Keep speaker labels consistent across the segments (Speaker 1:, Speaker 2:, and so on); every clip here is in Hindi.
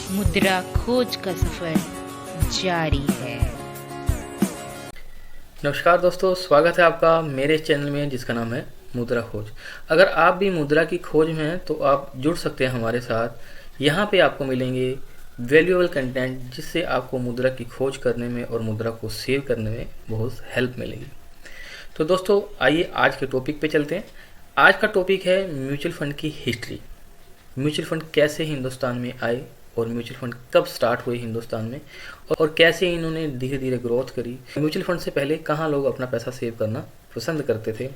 Speaker 1: मुद्रा खोज का सफर जारी है।
Speaker 2: नमस्कार दोस्तों, स्वागत है आपका मेरे चैनल में जिसका नाम है मुद्रा खोज। अगर आप भी मुद्रा की खोज में हैं तो आप जुड़ सकते हैं हमारे साथ। यहाँ पे आपको मिलेंगे वैल्यूएबल कंटेंट जिससे आपको मुद्रा की खोज करने में और मुद्रा को सेव करने में बहुत हेल्प मिलेगी। तो दोस्तों आइए आज के टॉपिक पे चलते हैं। आज का टॉपिक है म्यूचुअल फंड की हिस्ट्री। म्यूचुअल फंड कैसे हिंदुस्तान में आए और म्यूचुअल फंड कब स्टार्ट हुए हिंदुस्तान में और कैसे इन्होंने धीरे धीरे ग्रोथ करी। म्यूचुअल फंड से पहले कहाँ लोग अपना पैसा सेव करना पसंद करते थे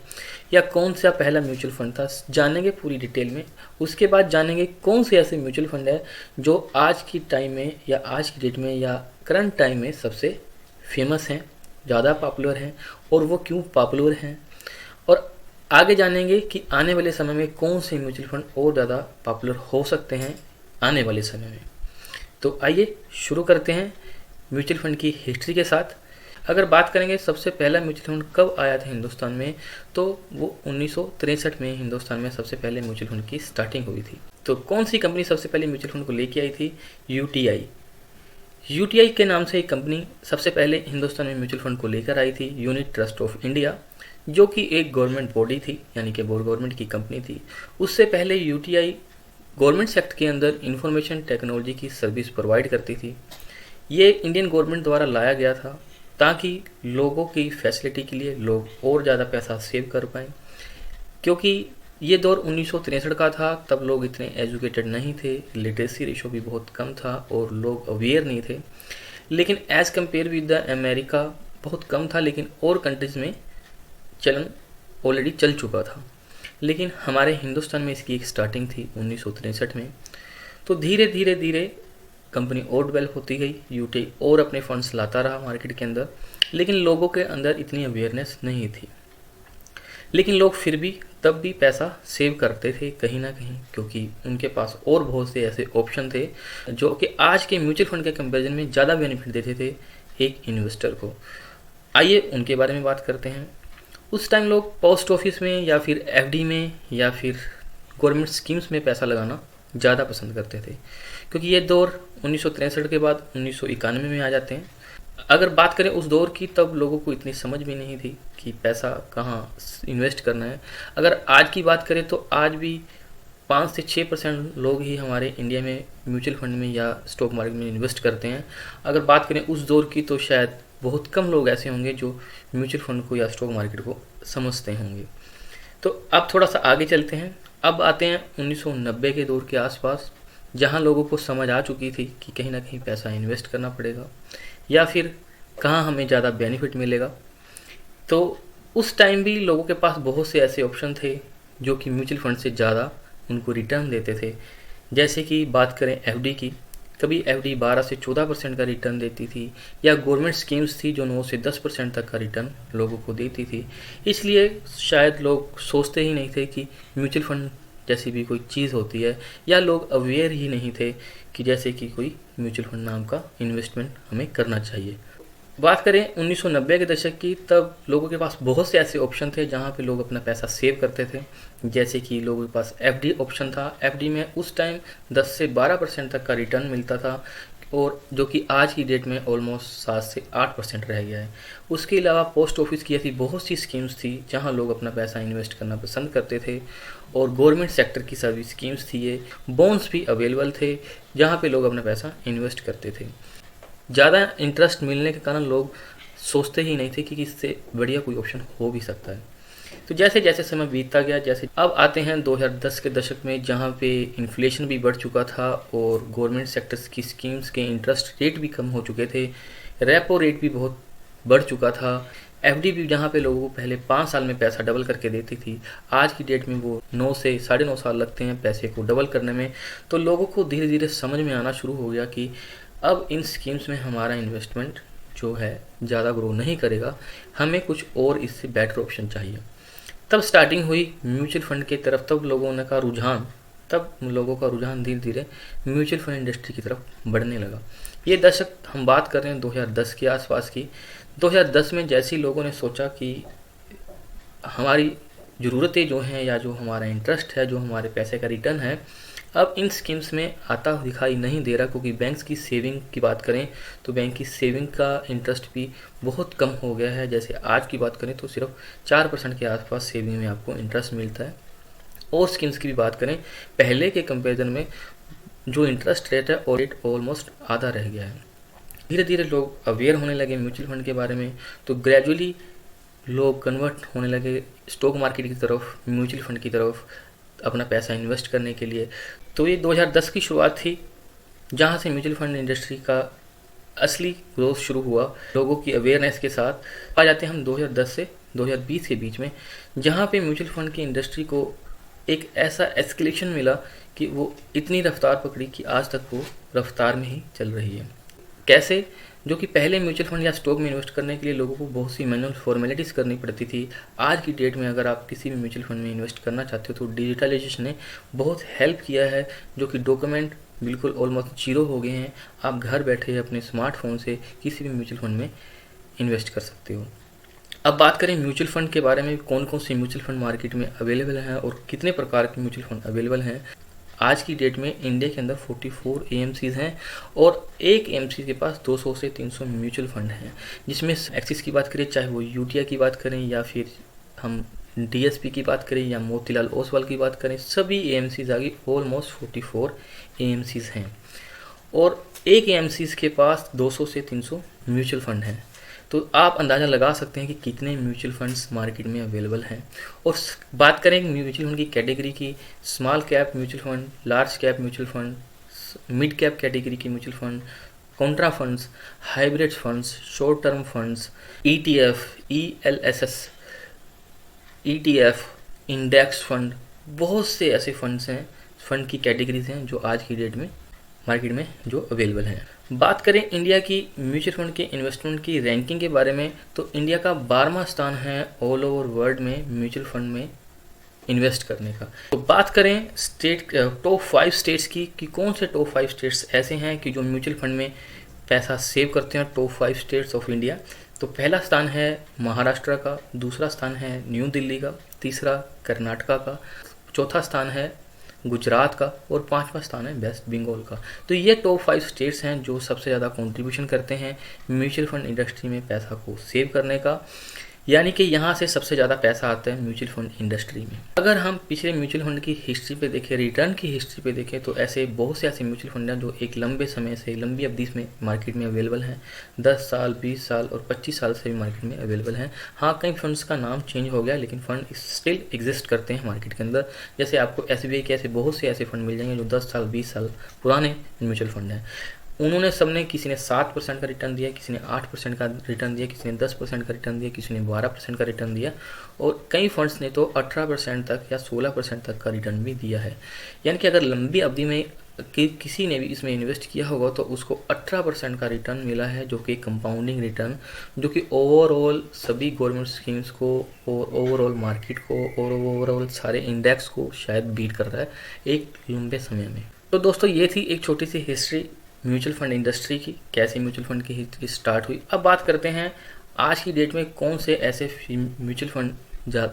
Speaker 2: या कौन सा पहला म्यूचुअल फंड था, जानेंगे पूरी डिटेल में। उसके बाद जानेंगे कौन से ऐसे म्यूचुअल फंड है जो आज की टाइम में या आज की डेट में या करंट टाइम में सबसे फेमस हैं, ज़्यादा पॉपुलर हैं और वो क्यों पॉपुलर हैं। और आगे जानेंगे कि आने वाले समय में कौन से म्यूचुअल फंड और ज़्यादा पॉपुलर हो सकते हैं आने वाले समय में। तो आइए शुरू करते हैं म्यूचुअल फंड की हिस्ट्री के साथ। अगर बात करेंगे सबसे पहला म्यूचुअल फंड कब आया था हिंदुस्तान में, तो वो 1963 में हिंदुस्तान में सबसे पहले म्यूचुअल फंड की स्टार्टिंग हुई थी। तो कौन सी कंपनी सबसे पहले म्यूचुअल फंड को लेके आई थी? यूटीआई। यूटीआई के नाम से एक कंपनी सबसे पहले हिंदुस्तान में म्यूचुअल फंड को लेकर आई थी, यूनिट ट्रस्ट ऑफ इंडिया, जो कि एक गवर्नमेंट बॉडी थी, यानी कि गवर्नमेंट की कंपनी थी। उससे पहले यूटीआई गवर्नमेंट सेक्टर के अंदर इंफॉर्मेशन टेक्नोलॉजी की सर्विस प्रोवाइड करती थी। ये इंडियन गवर्नमेंट द्वारा लाया गया था ताकि लोगों की फैसिलिटी के लिए लोग और ज़्यादा पैसा सेव कर पाएँ, क्योंकि ये दौर 1963 का था। तब लोग इतने एजुकेटेड नहीं थे, लिटरेसी रेशो भी बहुत कम था और लोग अवेयर नहीं थे। लेकिन as compare with the America बहुत कम था, लेकिन और कंट्रीज़ में चलन ऑलरेडी चल चुका था। लेकिन हमारे हिंदुस्तान में इसकी एक स्टार्टिंग थी 1963 में। तो धीरे धीरे धीरे कंपनी और डेवलप होती गई, यूटीआई और अपने फंड्स लाता रहा मार्केट के अंदर, लेकिन लोगों के अंदर इतनी अवेयरनेस नहीं थी। लेकिन लोग फिर भी तब भी पैसा सेव करते थे कहीं ना कहीं, क्योंकि उनके पास और बहुत से ऐसे ऑप्शन थे जो कि आज के म्यूचुअल फंड के कंपैरिजन में ज़्यादा बेनिफिट देते थे एक इन्वेस्टर को। आइए उनके बारे में बात करते हैं। उस टाइम लोग पोस्ट ऑफिस में या फिर एफडी में या फिर गवर्नमेंट स्कीम्स में पैसा लगाना ज़्यादा पसंद करते थे, क्योंकि ये दौर 1963 के बाद 1991 में आ जाते हैं। अगर बात करें उस दौर की, तब लोगों को इतनी समझ भी नहीं थी कि पैसा कहाँ इन्वेस्ट करना है। अगर आज की बात करें तो आज भी 5 से 6% लोग ही हमारे इंडिया में म्यूचुअल फंड में या स्टॉक मार्केट में इन्वेस्ट करते हैं। अगर बात करें उस दौर की तो शायद बहुत कम लोग ऐसे होंगे जो म्यूचुअल फंड को या स्टॉक मार्केट को समझते होंगे। तो अब थोड़ा सा आगे चलते हैं। अब आते हैं 1990 के दौर के आसपास, जहां लोगों को समझ आ चुकी थी कि कहीं ना कहीं पैसा इन्वेस्ट करना पड़ेगा या फिर कहाँ हमें ज़्यादा बेनिफिट मिलेगा। तो उस टाइम भी लोगों के पास बहुत से ऐसे ऑप्शन थे जो कि म्यूचुअल फंड से ज़्यादा उनको रिटर्न देते थे। जैसे कि बात करें एफडी की, कभी एफडी 12 से 14% का रिटर्न देती थी, या गवर्नमेंट स्कीम्स थी जो 9 से 10% तक का रिटर्न लोगों को देती थी। इसलिए शायद लोग सोचते ही नहीं थे कि म्यूचुअल फंड जैसी भी कोई चीज़ होती है, या लोग अवेयर ही नहीं थे कि जैसे कि कोई म्यूचुअल फंड नाम का इन्वेस्टमेंट हमें करना चाहिए। बात करें 1990 के दशक की, तब लोगों के पास बहुत से ऐसे ऑप्शन थे जहाँ पे लोग अपना पैसा सेव करते थे। जैसे कि लोगों के पास एफडी ऑप्शन था। एफडी में उस टाइम 10 से 12% तक का रिटर्न मिलता था, और जो कि आज की डेट में ऑलमोस्ट 7 से 8% रह गया है। उसके अलावा पोस्ट ऑफिस की ऐसी बहुत सी स्कीम्स थी जहाँ लोग अपना पैसा इन्वेस्ट करना पसंद करते थे, और गवर्नमेंट सेक्टर की सर्विस स्कीम्स थी। ये बॉन्ड्स भी अवेलेबल थे जहाँ पे लोग अपना पैसा इन्वेस्ट करते थे। ज़्यादा इंटरेस्ट मिलने के कारण लोग सोचते ही नहीं थे कि इससे बढ़िया कोई ऑप्शन हो भी सकता है। तो जैसे जैसे समय बीतता गया, जैसे अब आते हैं 2010 के दशक में, जहाँ पे इन्फ्लेशन भी बढ़ चुका था और गवर्नमेंट सेक्टर्स की स्कीम्स के इंटरेस्ट रेट भी कम हो चुके थे, रेपो रेट भी बहुत बढ़ चुका था। एफडी भी जहाँ पे लोगों को पहले 5 साल में पैसा डबल करके देती थी, आज की डेट में वो 9 से 9.5 साल लगते हैं पैसे को डबल करने में। तो लोगों को धीरे धीरे समझ में आना शुरू हो गया कि अब इन स्कीम्स में हमारा इन्वेस्टमेंट जो है ज़्यादा ग्रो नहीं करेगा, हमें कुछ और इससे बेटर ऑप्शन चाहिए। तब स्टार्टिंग हुई म्यूचुअल फंड की तरफ। तब लोगों का रुझान धीरे धीरे म्यूचुअल फंड इंडस्ट्री की तरफ बढ़ने लगा। ये दशक हम बात कर रहे हैं 2010 के आसपास की। 2010 में जैसे ही लोगों ने सोचा कि हमारी ज़रूरतें जो हैं या जो हमारा इंटरेस्ट है, जो हमारे पैसे का रिटर्न है, अब इन स्कीम्स में आता दिखाई नहीं दे रहा, क्योंकि बैंक्स की सेविंग की बात करें तो बैंक की सेविंग का इंटरेस्ट भी बहुत कम हो गया है। जैसे आज की बात करें तो सिर्फ 4% के आसपास सेविंग में आपको इंटरेस्ट मिलता है। और स्कीम्स की भी बात करें, पहले के कंपेरिजन में जो इंटरेस्ट रेट है और रेट ऑलमोस्ट आधा रह गया है। धीरे धीरे लोग अवेयर होने लगे म्यूचुअल फंड के बारे में, तो ग्रेजुअली लोग कन्वर्ट होने लगे स्टॉक मार्केट की तरफ, म्यूचुअल फंड की तरफ अपना पैसा इन्वेस्ट करने के लिए। तो ये 2010 की शुरुआत थी, जहाँ से म्यूचुअल फंड इंडस्ट्री का असली ग्रोथ शुरू हुआ लोगों की अवेयरनेस के साथ। आ जाते हैं हम 2010 से 2020 के बीच में, जहाँ पे म्यूचुअल फंड की इंडस्ट्री को एक ऐसा एस्केलेशन मिला कि वो इतनी रफ्तार पकड़ी कि आज तक वो रफ्तार में ही चल रही है। कैसे? जो कि पहले म्यूचुअल फंड या स्टॉक में इन्वेस्ट करने के लिए लोगों को बहुत सी मैनुअल फॉर्मेलिटीज़ करनी पड़ती थी। आज की डेट में अगर आप किसी भी म्यूचुअल फंड में इन्वेस्ट करना चाहते हो तो डिजिटलाइजेशन ने बहुत हेल्प किया है, जो कि डॉक्यूमेंट बिल्कुल ऑलमोस्ट जीरो हो गए हैं। आप घर बैठे अपने स्मार्टफोन से किसी भी म्यूचुअल फंड में इन्वेस्ट कर सकते हो। अब बात करें म्यूचुअल फंड के बारे में, कौन कौन से म्यूचुअल फंड मार्केट में अवेलेबल हैं और कितने प्रकार के म्यूचुअल फंड अवेलेबल हैं। आज की डेट में इंडिया के अंदर 44 AMCs हैं और एक AMC के पास 200 से 300 म्यूचुअल फंड हैं, जिसमें एक्सिस की बात करें, चाहे वो यूटिया की बात करें या फिर हम DSP की बात करें या मोतीलाल ओसवाल की बात करें, सभी AMCs आगे ऑलमोस्ट 44 AMCs हैं और एक AMCs के पास 200 से 300 म्यूचुअल फंड हैं। तो आप अंदाज़ा लगा सकते हैं कि कितने म्यूचुअल फंड्स मार्केट में अवेलेबल हैं। और बात करें म्यूचुअल फंड की कैटेगरी की, small cap mutual fund, large cap mutual fund, mid cap category के mutual fund, contra funds, hybrid funds, short term funds, ETF, ELSS, ETF, index fund, बहुत से ऐसे फंड्स हैं, फंड की कैटेगरीज हैं जो आज की डेट में मार्केट में जो अवेलेबल हैं। बात करें इंडिया की म्यूचुअल फंड के इन्वेस्टमेंट की रैंकिंग के बारे में, तो इंडिया का 12वां स्थान है ऑल ओवर वर्ल्ड में म्यूचुअल फंड में इन्वेस्ट करने का। तो बात करें स्टेट टॉप 5 स्टेट्स की कि कौन से टॉप 5 स्टेट्स ऐसे हैं कि जो म्यूचुअल फंड में पैसा सेव करते हैं। टॉप 5 स्टेट्स ऑफ इंडिया, तो पहला स्थान है महाराष्ट्र का, दूसरा स्थान है न्यू दिल्ली का, तीसरा कर्नाटका का, चौथा स्थान है गुजरात का और 5वां स्थान है वेस्ट बंगाल का। तो ये टॉप 5 स्टेट्स हैं जो सबसे ज़्यादा कंट्रीब्यूशन करते हैं म्यूचुअल फंड इंडस्ट्री में पैसा को सेव करने का, यानी कि यहाँ से सबसे ज़्यादा पैसा आता है म्यूचुअल फंड इंडस्ट्री में। अगर हम पिछले म्यूचुअल फंड की हिस्ट्री पे देखें, रिटर्न की हिस्ट्री पे देखें, तो ऐसे बहुत से ऐसे म्यूचुअल फंड हैं जो एक लंबे समय से, लंबी अवधि में मार्केट में अवेलेबल हैं। 10 साल, 20 साल और 25 साल से भी मार्केट में अवेलेबल हैं। हाँ, कई फंड्स का नाम चेंज हो गया, लेकिन फंड स्टिल एग्जिस्ट करते हैं मार्केट के अंदर। जैसे आपको SBI के ऐसे बहुत से ऐसे फंड मिल जाएंगे जो 10 साल, 20 साल पुराने म्यूचुअल फंड हैं। उन्होंने सबने, किसी ने 7% का रिटर्न दिया, किसी ने 8% का रिटर्न दिया, किसी ने 10% का रिटर्न दिया, किसी ने 12% का रिटर्न दिया और कई फंड्स ने तो 18% तक या 16% तक का रिटर्न भी दिया है। यानी कि अगर लंबी अवधि में किसी ने भी इसमें इन्वेस्ट किया होगा तो उसको 18% का रिटर्न मिला है, जो कि कंपाउंडिंग रिटर्न, जो कि ओवरऑल सभी गवर्नमेंट स्कीम्स को और ओवरऑल मार्केट को और ओवरऑल सारे इंडेक्स को शायद बीट कर रहा है एक लंबे समय में। तो दोस्तों, ये थी एक छोटी सी हिस्ट्री म्यूचुअल फंड इंडस्ट्री की, कैसे म्यूचुअल फंड की हिस्ट्री स्टार्ट हुई। अब बात करते हैं आज की डेट में कौन से ऐसे म्यूचुअल फंड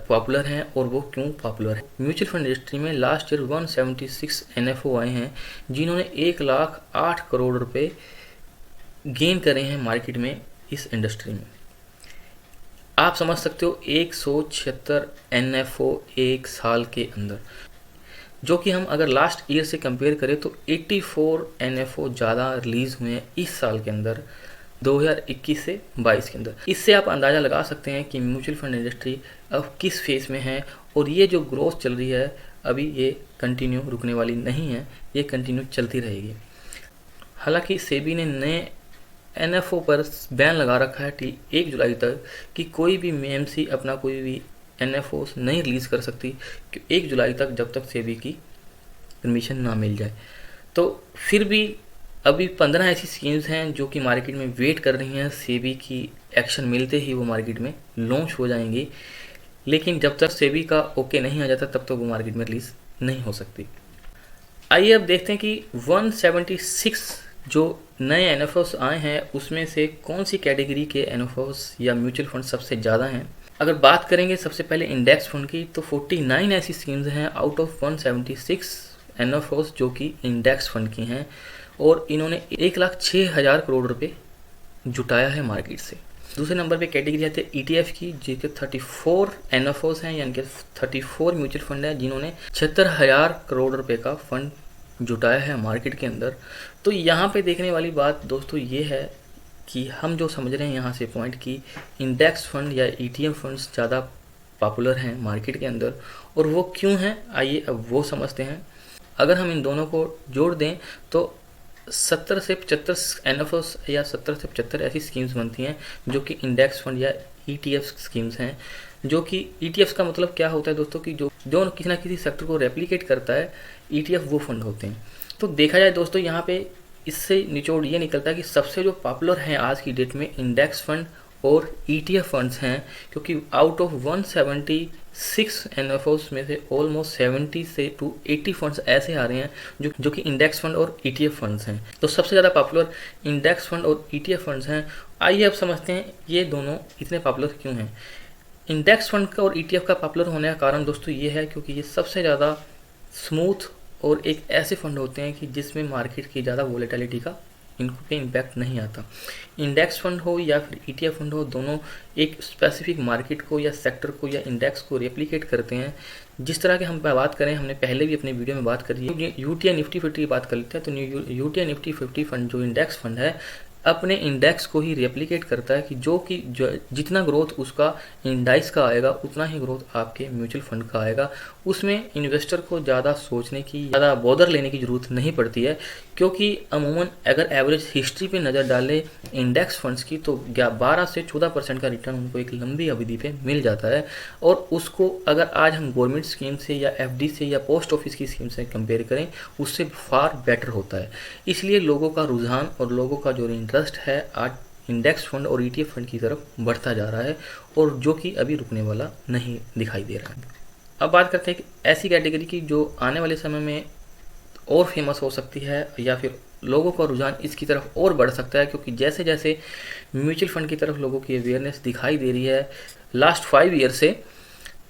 Speaker 2: पॉपुलर हैं और वो क्यों पॉपुलर है। म्यूचुअल फंड इंडस्ट्री में लास्ट ईयर 176 NFO आए हैं, जिन्होंने 1,08 करोड़ रुपए गेन करे हैं मार्केट में इस इंडस्ट्री में। आप समझ सकते हो 176 NFO एक साल के अंदर, जो कि हम अगर लास्ट ईयर से कंपेयर करें तो 84 NFO ज़्यादा रिलीज़ हुए हैं इस साल के अंदर, 2021 से 22 के अंदर। इससे आप अंदाज़ा लगा सकते हैं कि म्यूचुअल फंड इंडस्ट्री अब किस फेज़ में है और ये जो ग्रोथ चल रही है अभी ये कंटिन्यू रुकने वाली नहीं है, ये कंटिन्यू चलती रहेगी। हालांकि सेबी ने नए NFO पर बैन लगा रखा है 1 जुलाई तक कि कोई भी MMC अपना कोई भी NFOs नहीं रिलीज़ कर सकती 1 जुलाई तक, जब तक सेबी की परमिशन ना मिल जाए। तो फिर भी अभी 15 ऐसी स्कीम्स हैं जो कि मार्केट में वेट कर रही हैं, सेबी की एक्शन मिलते ही वो मार्केट में लॉन्च हो जाएंगी, लेकिन जब तक सेबी का ओके नहीं आ जाता तब तक वो मार्केट में रिलीज़ नहीं हो सकती। आइए अब देखते हैं कि 176 जो नए NFOs आए हैं उसमें से कौन सी कैटेगरी के NFOs या म्यूचुअल फंड सबसे ज़्यादा हैं। अगर बात करेंगे सबसे पहले इंडेक्स फंड की, तो 49 ऐसी स्कीम्स हैं आउट ऑफ 176 NFOs जो कि इंडेक्स फंड की हैं और इन्होंने 1,06,000 करोड़ रुपए जुटाया है मार्केट से। दूसरे नंबर पे कैटेगरी आती है ETF की, जिसके 34 NFOs हैं, यानी कि 34 म्यूचुअल फंड हैं जिन्होंने 76,000 करोड़ रुपए का फंड जुटाया है मार्केट के अंदर। तो यहाँ पे देखने वाली बात दोस्तों ये है कि हम जो समझ रहे हैं यहाँ से पॉइंट की इंडेक्स फंड या ETF फंड्स ज़्यादा पॉपुलर हैं मार्केट के अंदर, और वो क्यों हैं आइए अब वो समझते हैं। अगर हम इन दोनों को जोड़ दें तो 70 से 75 NFOs या 70 से 75 ऐसी स्कीम्स बनती हैं जो कि इंडेक्स फंड या ETF स्कीम्स हैं। जो कि ETFs का मतलब क्या होता है दोस्तों कि जो किसी ना किसी सेक्टर को रेप्लिकेट करता है, ETF वो फंड होते हैं। तो देखा जाए दोस्तों यहाँ पे इससे निचोड़ ये निकलता है कि सबसे जो पॉपुलर हैं आज की डेट में इंडेक्स फंड और ETF फंड्स हैं, क्योंकि आउट ऑफ 176 NFOs में से ऑलमोस्ट 70 से 80 फंड्स ऐसे आ रहे हैं जो कि इंडेक्स फंड और ETF फंड्स हैं। तो सबसे ज़्यादा पॉपुलर इंडेक्स फंड और ETF फंड्स हैं। आइए अब समझते हैं ये दोनों इतने पॉपुलर क्यों हैं। इंडेक्स फंड का और ETF का पॉपुलर होने का कारण दोस्तों ये है क्योंकि ये सबसे ज़्यादा स्मूथ और एक ऐसे फंड होते हैं कि जिसमें मार्केट की ज़्यादा वोलेटिलिटी का इनको पे इम्पैक्ट नहीं आता। इंडेक्स फंड हो या फिर ETF फंड हो, दोनों एक स्पेसिफिक मार्केट को या सेक्टर को या इंडेक्स को रेप्लिकेट करते हैं। जिस तरह के हम बात करें, हमने पहले भी अपने वीडियो में बात करी है, UTI निफ्टी 50 की बात कर लेते हैं। तो UTI निफ्टी 50 फंड जो इंडेक्स फंड है अपने इंडेक्स को ही रेप्लिकेट करता है कि जितना ग्रोथ उसका इंडेक्स का आएगा उतना ही ग्रोथ आपके म्यूचुअल फंड का आएगा। उसमें इन्वेस्टर को ज़्यादा सोचने की, ज़्यादा बॉदर लेने की ज़रूरत नहीं पड़ती है, क्योंकि अमूमन अगर एवरेज हिस्ट्री पे नज़र डालें इंडेक्स फंड्स की तो 12 से 14% का रिटर्न उनको एक लंबी अवधि पे मिल जाता है। और उसको अगर आज हम गवर्नमेंट स्कीम से या FD से या पोस्ट ऑफिस की स्कीम से कंपेयर करें, उससे फार बेटर होता है। इसलिए लोगों का रुझान और लोगों का जो इंटरेस्ट है आज इंडेक्स फंड और ETF फंड की तरफ बढ़ता जा रहा है, और जो कि अभी रुकने वाला नहीं दिखाई दे रहा है। अब बात करते हैं कि ऐसी कैटेगरी की जो आने वाले समय में और फेमस हो सकती है या फिर लोगों का रुझान इसकी तरफ और बढ़ सकता है, क्योंकि जैसे जैसे म्यूचुअल फंड की तरफ लोगों की अवेयरनेस दिखाई दे रही है लास्ट 5 ईयर से,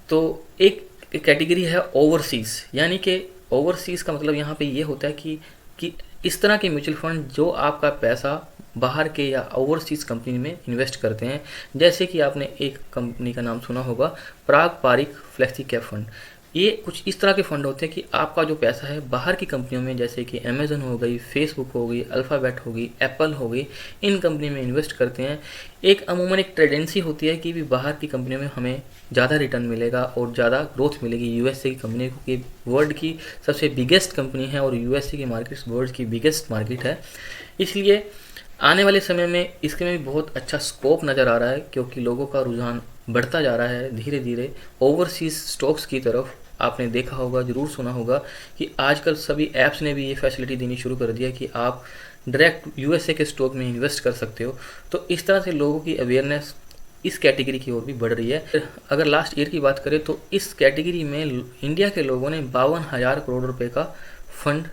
Speaker 2: तो एक कैटेगरी है ओवरसीज़। यानी कि ओवरसीज़ का मतलब यहाँ पे ये होता है कि इस तरह के म्यूचुअल फंड जो आपका पैसा बाहर के या ओवरसीज़ कंपनी में इन्वेस्ट करते हैं। जैसे कि आपने एक कंपनी का नाम सुना होगा, पराग पारिक फ्लेक्सी कैप फंड। ये कुछ इस तरह के फंड होते हैं कि आपका जो पैसा है बाहर की कंपनियों में, जैसे कि अमेजन हो गई, फेसबुक हो गई, अल्फ़ाबेट हो गई, एप्पल हो गई, इन कंपनी में इन्वेस्ट करते हैं। एक अमूमन एक टेंडेंसी होती है कि भी बाहर की कंपनियों में हमें ज़्यादा रिटर्न मिलेगा और ज़्यादा ग्रोथ मिलेगी USA की कंपनी को, कि वर्ल्ड की सबसे बिगेस्ट कंपनी है और USA की मार्केट वर्ल्ड की बिगेस्ट मार्केट है। इसलिए आने वाले समय में इसके में भी बहुत अच्छा स्कोप नज़र आ रहा है, क्योंकि लोगों का रुझान बढ़ता जा रहा है धीरे धीरे ओवरसीज़ स्टॉक्स की तरफ। आपने देखा होगा, ज़रूर सुना होगा कि आजकल सभी ऐप्स ने भी ये फैसिलिटी देनी शुरू कर दिया कि आप डायरेक्ट USA के स्टॉक में इन्वेस्ट कर सकते हो। तो इस तरह से लोगों की अवेयरनेस इस कैटेगरी की ओर भी बढ़ रही है। अगर लास्ट ईयर की बात करें तो इस कैटेगरी में इंडिया के लोगों ने 52,000 करोड़ रुपए का फंड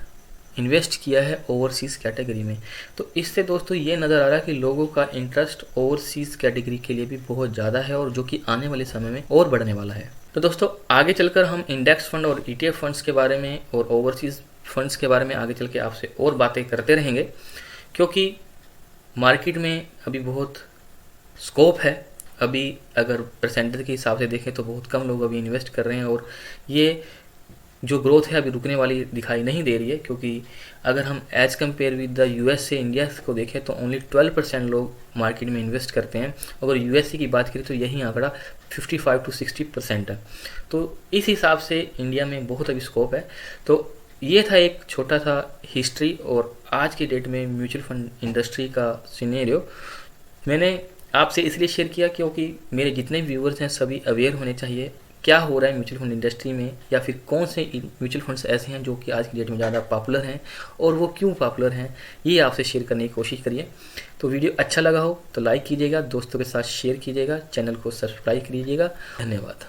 Speaker 2: इन्वेस्ट किया है ओवरसीज़ कैटेगरी में। तो इससे दोस्तों ये नज़र आ रहा है कि लोगों का इंटरेस्ट ओवरसीज़ कैटेगरी के लिए भी बहुत ज़्यादा है, और जो कि आने वाले समय में और बढ़ने वाला है। तो दोस्तों आगे चलकर हम इंडेक्स फंड और ETF फंड्स के बारे में और ओवरसीज़ फंड्स के बारे में आगे चल के आपसे और बातें करते रहेंगे, क्योंकि मार्केट में अभी बहुत स्कोप है। अभी अगर परसेंटेज के हिसाब से देखें तो बहुत कम लोग अभी इन्वेस्ट कर रहे हैं, और ये जो ग्रोथ है अभी रुकने वाली दिखाई नहीं दे रही है, क्योंकि अगर हम as compare with the US से इंडिया को देखें तो ओनली 12% लोग मार्केट में इन्वेस्ट करते हैं। अगर USA की बात करें तो यही आंकड़ा 55 to 60% है। तो इस हिसाब से इंडिया में बहुत अभी स्कोप है। तो ये था एक छोटा सा हिस्ट्री और आज की डेट में म्यूचुअल फंड इंडस्ट्री का सिनेरियो। मैंने आपसे इसलिए शेयर किया क्योंकि मेरे जितने व्यूअर्स हैं सभी अवेयर होने चाहिए क्या हो रहा है म्यूचुअल फंड इंडस्ट्री में, या फिर कौन से म्यूचुअल फंड्स ऐसे हैं जो कि आज की डेट में ज़्यादा पॉपुलर हैं और वो क्यों पॉपुलर हैं, ये आपसे शेयर करने की कोशिश करिए। तो वीडियो अच्छा लगा हो तो लाइक कीजिएगा, दोस्तों के साथ शेयर कीजिएगा, चैनल को सब्सक्राइब कीजिएगा। धन्यवाद।